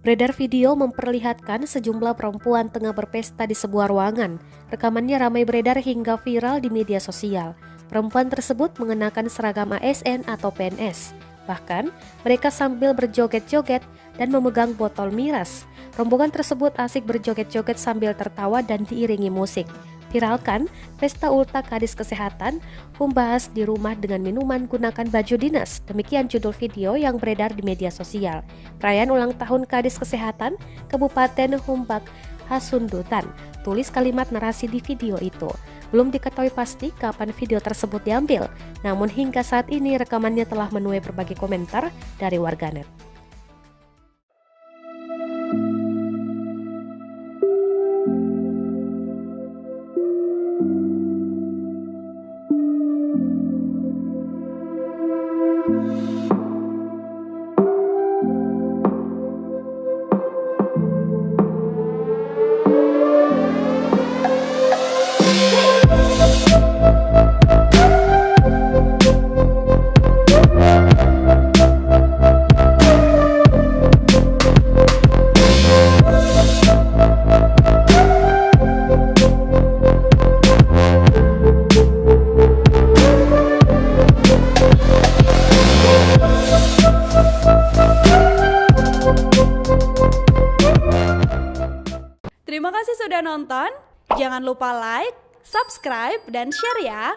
Beredar video memperlihatkan sejumlah perempuan tengah berpesta di sebuah ruangan. Rekamannya ramai beredar hingga viral di media sosial. Perempuan tersebut mengenakan seragam ASN atau PNS. Bahkan, mereka sambil berjoget-joget dan memegang botol miras. Rombongan tersebut asik berjoget-joget sambil tertawa dan diiringi musik. Viralkan, Pesta Ulta Kadis Kesehatan, membahas di rumah dengan minuman gunakan baju dinas. Demikian judul video yang beredar di media sosial. Perayaan ulang tahun Kadis Kesehatan, Kabupaten Humbak, Hasundutan. Tulis kalimat narasi di video itu. Belum diketahui pasti kapan video tersebut diambil, namun hingga saat ini rekamannya telah menuai berbagai komentar dari warganet. Terima kasih sudah nonton. Jangan lupa like, subscribe, dan share ya.